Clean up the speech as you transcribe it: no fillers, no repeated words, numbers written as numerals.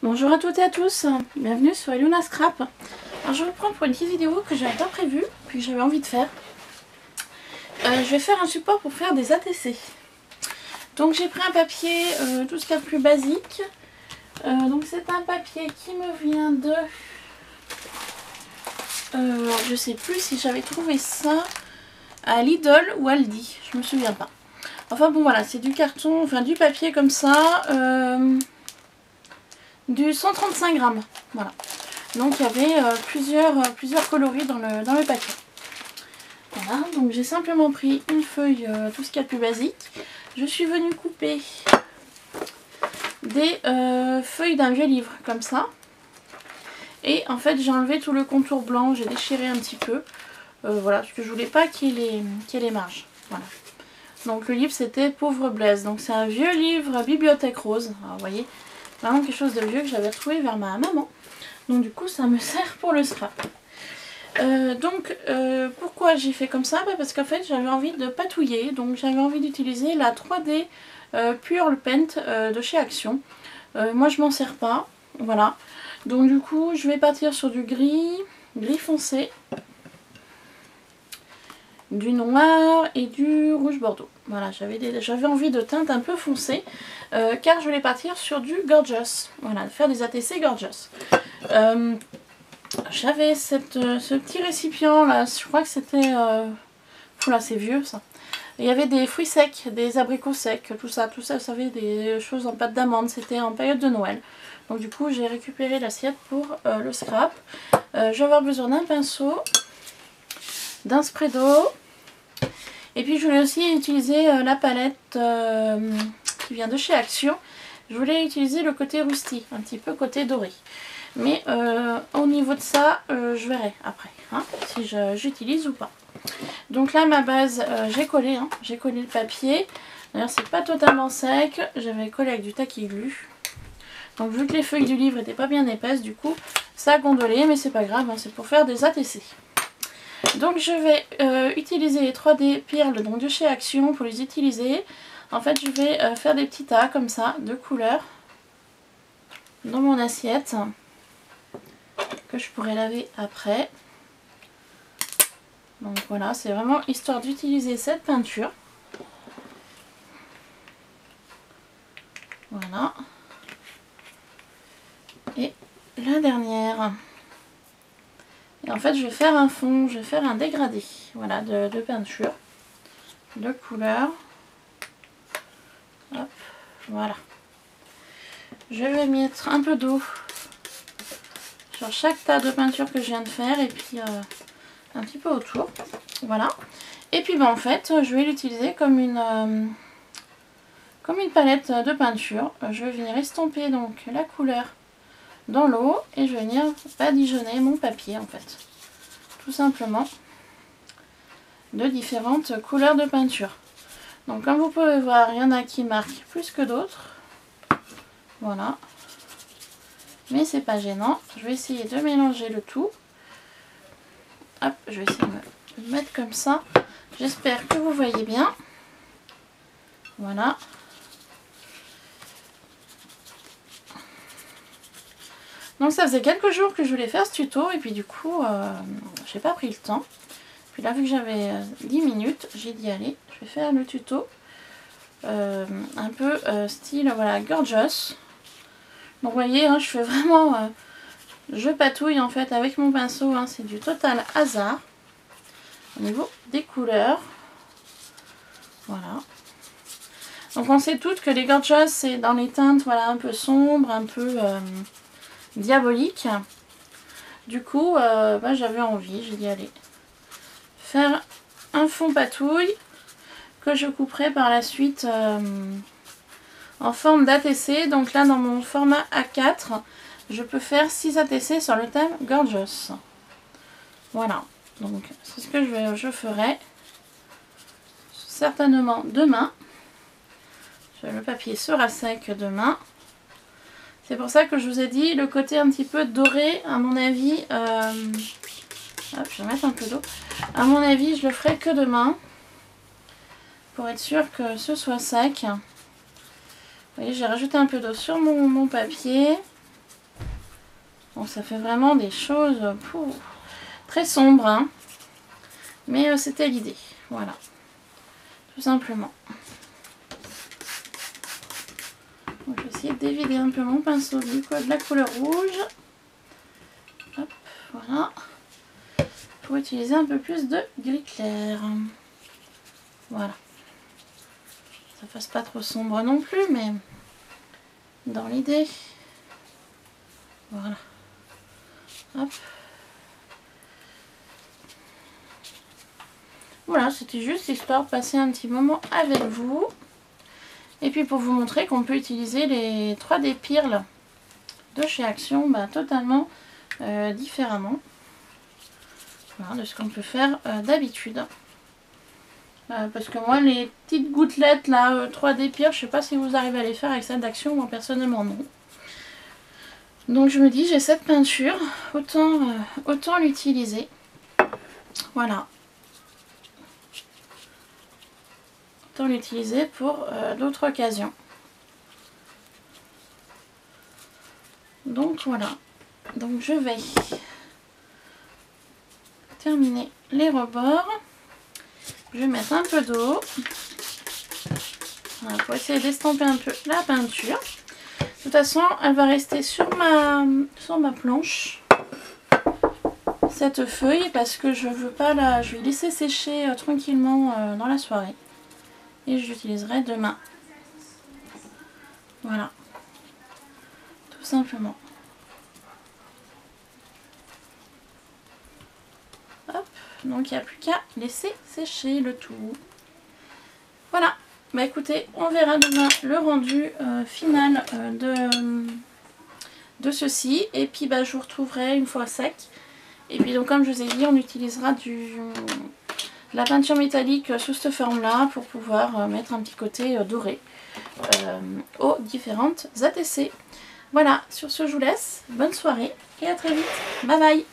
Bonjour à toutes et à tous, bienvenue sur Eluna Scrap. Alors je vous prends pour une petite vidéo que j'avais pas prévue, puis j'avais envie de faire. Je vais faire un support pour faire des ATC. Donc j'ai pris un papier, tout ce qu'il y a de plus basique. Donc c'est un papier qui me vient de... je sais plus si j'avais trouvé ça à Lidl ou Aldi, je me souviens pas. Enfin bon voilà, c'est du carton, enfin du papier comme ça, du 135 grammes, voilà. Donc il y avait plusieurs coloris dans le papier. Voilà, donc j'ai simplement pris une feuille, tout ce qu'il y a de plus basique. Je suis venue couper des feuilles d'un vieux livre, comme ça. Et en fait j'ai enlevé tout le contour blanc, j'ai déchiré un petit peu. Voilà, parce que je voulais pas qu'il y ait les marges. Voilà. Donc le livre c'était Pauvre Blaise. Donc c'est un vieux livre Bibliothèque Rose. Alors, vous voyez, vraiment quelque chose de vieux que j'avais retrouvé vers ma maman. Donc du coup ça me sert pour le scrap. Pourquoi j'ai fait comme ça? Parce qu'en fait j'avais envie de patouiller. Donc j'avais envie d'utiliser la 3D Pure Paint de chez Action. Moi je m'en sers pas. Voilà. Donc du coup je vais partir sur du gris foncé, du noir et du rouge bordeaux. Voilà, j'avais envie de teintes un peu foncées car je voulais partir sur du gorgeous. Voilà, faire des ATC gorgeous. J'avais ce petit récipient là, je crois que c'était... Oula, c'est vieux ça. Il y avait des fruits secs, des abricots secs, tout ça, vous savez, des choses en pâte d'amande. C'était en période de Noël. Donc du coup j'ai récupéré l'assiette pour le scrap. Je vais avoir besoin d'un pinceau, d'un spray d'eau. Et puis je voulais aussi utiliser la palette qui vient de chez Action. Je voulais utiliser le côté rusty, un petit peu côté doré. Mais au niveau de ça, je verrai après, hein, si j'utilise ou pas. Donc là ma base, j'ai collé le papier. D'ailleurs c'est pas totalement sec, j'avais collé avec du tacky glue. Donc vu que les feuilles du livre n'étaient pas bien épaisses, du coup ça a gondolé, mais c'est pas grave, hein, c'est pour faire des ATC. Donc je vais utiliser les 3D Pearl donc de chez Action pour les utiliser. En fait je vais faire des petits tas comme ça de couleurs dans mon assiette que je pourrai laver après. Donc voilà, c'est vraiment histoire d'utiliser cette peinture. Voilà. Et la dernière. Et en fait je vais faire un fond, je vais faire un dégradé, voilà, de peinture, de couleur. Hop, voilà. Je vais mettre un peu d'eau sur chaque tas de peinture que je viens de faire et puis un petit peu autour. Voilà. Et puis en fait je vais l'utiliser comme une palette de peinture. Je vais venir estomper donc la couleur dans l'eau et je vais venir badigeonner mon papier en fait. Tout simplement de différentes couleurs de peinture. Donc comme vous pouvez voir, il y en a qui marquent plus que d'autres. Voilà. Mais c'est pas gênant. Je vais essayer de mélanger le tout. Hop, je vais essayer de me mettre comme ça. J'espère que vous voyez bien. Voilà. Donc ça faisait quelques jours que je voulais faire ce tuto et puis du coup j'ai pas pris le temps. Puis là vu que j'avais 10 minutes, j'ai dit allez, je vais faire le tuto un peu style voilà gorgeous. Donc vous voyez, hein, je fais vraiment, je patouille en fait avec mon pinceau, hein, c'est du total hasard au niveau des couleurs. Voilà. Donc on sait toutes que les gorgeous c'est dans les teintes voilà un peu sombres, un peu diabolique. Du coup j'avais envie, j'ai dit allez, faire un fond patouille que je couperai par la suite en forme d'ATC. Donc là dans mon format A4 je peux faire 6 ATC sur le thème gorgeous. Voilà, donc c'est ce que je ferai certainement demain. Le papier sera sec demain. C'est pour ça que je vous ai dit le côté un petit peu doré, à mon avis, hop, je vais mettre un peu d'eau. À mon avis, je le ferai que demain, pour être sûr que ce soit sec. Vous voyez, j'ai rajouté un peu d'eau sur mon papier. Donc ça fait vraiment des choses très sombres, hein. Mais c'était l'idée, voilà, tout simplement. Donc je vais essayer d'évider un peu mon pinceau de la couleur rouge. Hop, voilà. Pour utiliser un peu plus de gris clair. Voilà. Ça fasse pas trop sombre non plus, mais dans l'idée. Voilà. Hop. Voilà, c'était juste histoire de passer un petit moment avec vous. Et puis pour vous montrer qu'on peut utiliser les 3D Pearl de chez Action totalement différemment. Voilà, de ce qu'on peut faire d'habitude. Parce que moi, les petites gouttelettes là, 3D Pearl, je sais pas si vous arrivez à les faire avec celle d'Action, moi personnellement non. Donc je me dis, j'ai cette peinture, autant l'utiliser. Voilà. Autant l'utiliser pour d'autres occasions. Donc voilà. Donc je vais terminer les rebords. Je vais mettre un peu d'eau. Voilà, pour essayer d'estamper un peu la peinture. De toute façon, elle va rester sur ma planche. Cette feuille, parce que je veux pas la... Je vais laisser sécher tranquillement dans la soirée. Et je l'utiliserai demain. Voilà. Tout simplement. Hop. Donc il n'y a plus qu'à laisser sécher le tout. Voilà. Bah écoutez, on verra demain le rendu final de ceci. Et puis je vous retrouverai une fois sec. Et puis donc comme je vous ai dit, on utilisera de la peinture métallique sous cette forme là pour pouvoir mettre un petit côté doré aux différentes ATC. Voilà, sur ce je vous laisse, bonne soirée et à très vite, bye bye.